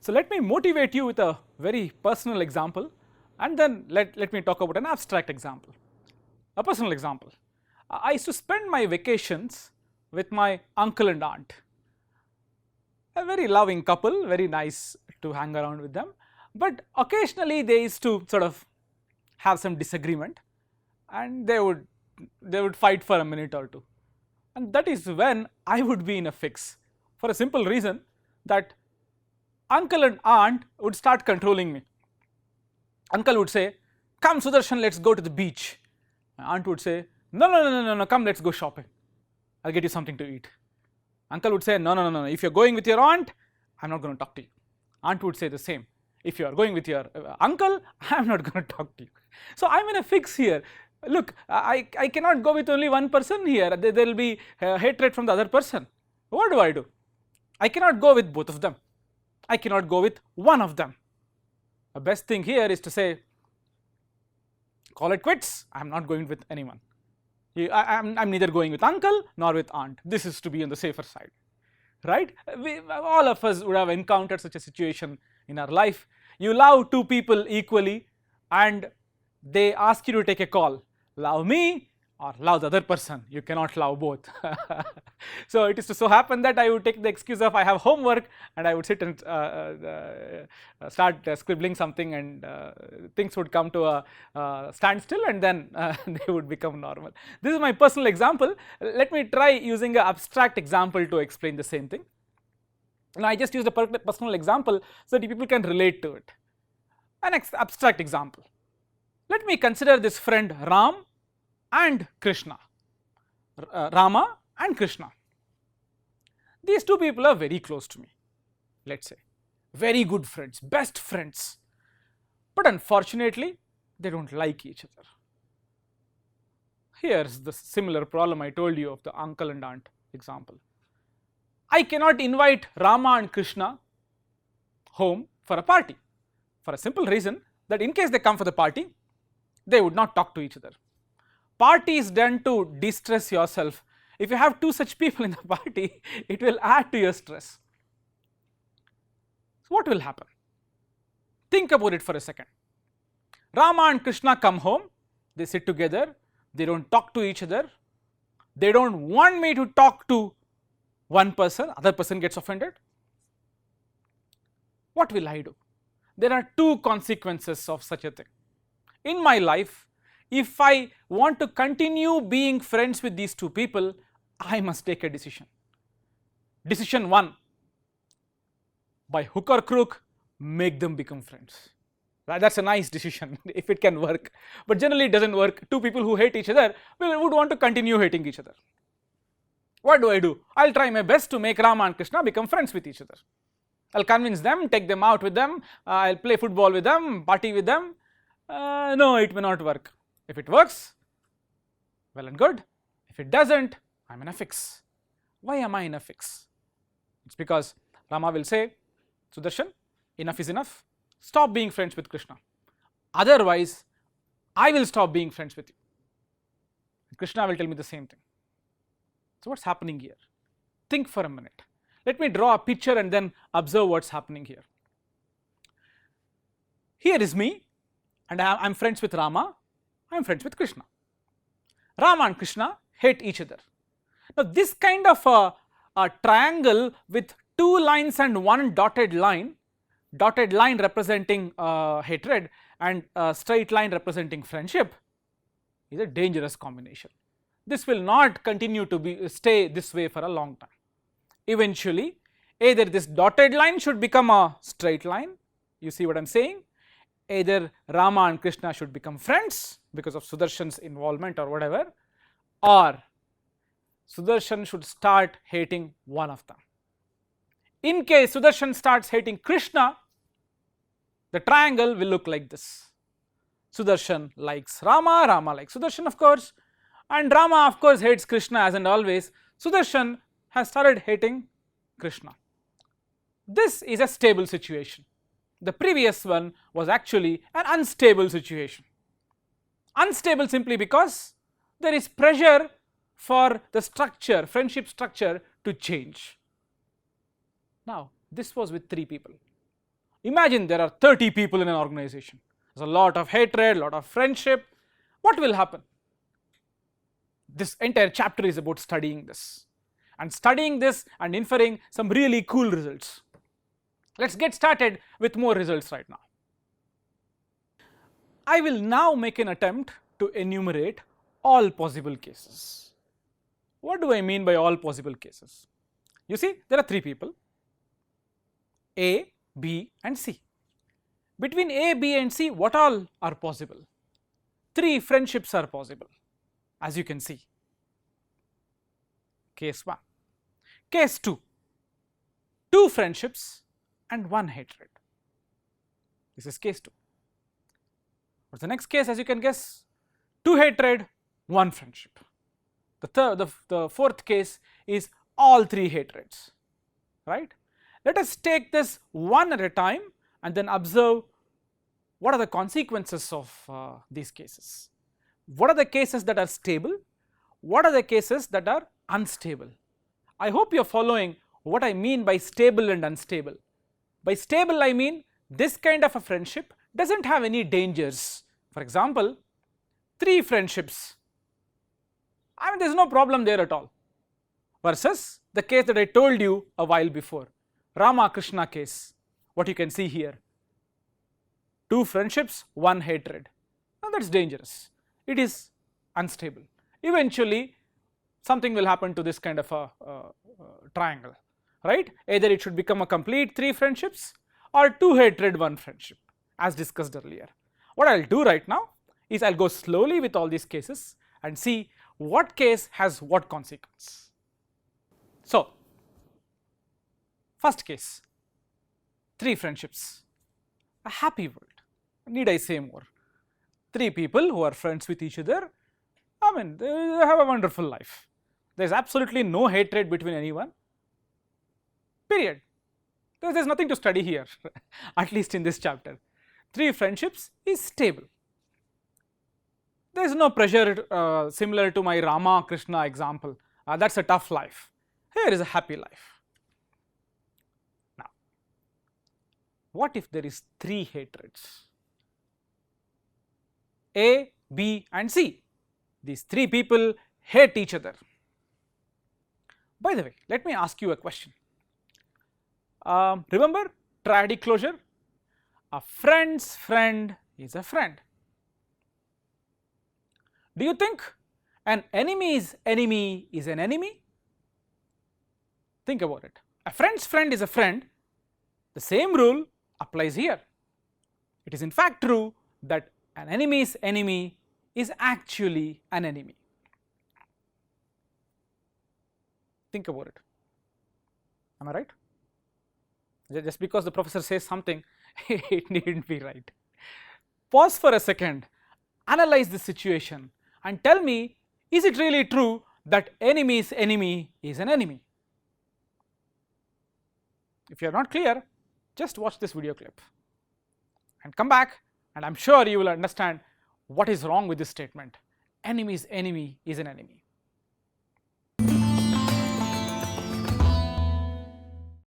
So, let me motivate you with a very personal example, and then let me talk about an abstract example. A personal example. I used to spend my vacations with my uncle and aunt, a very loving couple, very nice to hang around with them, but occasionally they used to sort of have some disagreement, and they would fight for a minute or two, and that is when I would be in a fix, for a simple reason that uncle and aunt would start controlling me. Uncle would say, "Come Sudarshan, let's go to the beach." My aunt would say, "No, no, no, no, no, no, come, let's go shopping. I'll get you something to eat." Uncle would say, "No, no, no, no, if you're going with your aunt, I'm not going to talk to you." Aunt would say the same. "If you are going with your uncle, I'm not going to talk to you." So I'm in a fix here. Look, I cannot go with only one person here. There will be hatred from the other person. What do? I cannot go with both of them. I cannot go with one of them. The best thing here is to say, call it quits. I'm not going with anyone. I'm neither going with uncle nor with aunt. This is to be on the safer side, right? All of us would have encountered such a situation in our life. You love two people equally and they ask you to take a call. Love me or love the other person. You cannot love both. So it is to so happen that I would take the excuse of I have homework and I would sit and start scribbling something, and things would come to a standstill, and then they would become normal. This is my personal example. Let me try using an abstract example to explain the same thing. Now I just used a personal example so that people can relate to it. An abstract example. Let me consider this friend Ram and Krishna, Rama and Krishna. These two people are very close to me, let us say, very good friends, best friends, but unfortunately they do not like each other. Here is the similar problem I told you of the uncle and aunt example. I cannot invite Rama and Krishna home for a party, for a simple reason that in case they come for the party, they would not talk to each other. Party is done to de-stress yourself. If you have two such people in the party, it will add to your stress. So what will happen? Think about it for a second. Rama and Krishna come home, they sit together, they do not talk to each other, they do not want me to talk to one person, other person gets offended. What will I do? There are two consequences of such a thing. In my life, if I want to continue being friends with these two people, I must take a decision. Decision 1, by hook or crook, make them become friends. That is a nice decision if it can work, but generally it does not work. Two people who hate each other would want to continue hating each other. What do? I will try my best to make Rama and Krishna become friends with each other. I will convince them, take them out with them, I will play football with them, party with them. No, it may not work. If it works, well and good. If it does not, I am in a fix. Why am I in a fix? It is because Rama will say, Sudarshan, enough is enough, stop being friends with Krishna. Otherwise, I will stop being friends with you. Krishna will tell me the same thing. So what is happening here? Think for a minute. Let me draw a picture and then observe what is happening here. Here is me, and I am friends with Rama, I am friends with Krishna. Rama and Krishna hate each other. Now this kind of a triangle with two lines and one dotted line representing hatred and a straight line representing friendship, is a dangerous combination. This will not continue to stay this way for a long time. Eventually, either this dotted line should become a straight line, you see what I am saying, either Rama and Krishna should become friends because of Sudarshan's involvement or whatever, or Sudarshan should start hating one of them. In case Sudarshan starts hating Krishna, the triangle will look like this. Sudarshan likes Rama, Rama likes Sudarshan of course, and Rama of course hates Krishna as and always. Sudarshan has started hating Krishna. This is a stable situation. The previous one was actually an unstable situation. Unstable simply because there is pressure for the structure, friendship structure to change. Now this was with 3 people. Imagine there are 30 people in an organization. There's a lot of hatred, a lot of friendship. What will happen? This entire chapter is about studying this and inferring some really cool results. Let's get started with more results right now. I will now make an attempt to enumerate all possible cases. What do I mean by all possible cases? You see, there are three people, A, B and C. Between A, B and C, what all are possible? Three friendships are possible, as you can see. Case 1. Case 2, two friendships and one hatred. This is case 2. What's the next case? As you can guess, two hatred, one friendship. The fourth case is all three hatreds, right? Let us take this one at a time and then observe what are the consequences of these cases. What are the cases that are stable? What are the cases that are unstable? I hope you are following what I mean by stable and unstable. By stable, I mean this kind of a friendship does not have any dangers. For example, three friendships, I mean there is no problem there at all, versus the case that I told you a while before, Rama Krishna case, what you can see here. Two friendships, one hatred. Now that is dangerous. It is unstable. Eventually, something will happen to this kind of a triangle, right? Either it should become a complete three friendships or two hatred, one friendship, as discussed earlier. What I will do right now is I will go slowly with all these cases and see what case has what consequence. So, first case, three friendships, a happy world. Need I say more? Three people who are friends with each other, I mean they have a wonderful life. There is absolutely no hatred between anyone, period. There is nothing to study here, at least in this chapter. Three friendships is stable. There is no pressure similar to my Rama Krishna example, that is a tough life. Here is a happy life. Now, what if there is three hatreds? A, B and C. These three people hate each other. By the way, let me ask you a question. Remember triadic closure? A friend's friend is a friend. Do you think an enemy's enemy is an enemy? Think about it. A friend's friend is a friend. The same rule applies here. It is in fact true that an enemy's enemy is actually an enemy. Think about it. Am I right? Just because the professor says something, it needn't be right. Pause for a second, analyze the situation and tell me, is it really true that enemy's enemy is an enemy? If you are not clear, just watch this video clip and come back, and I am sure you will understand what is wrong with this statement. Enemy's enemy is an enemy.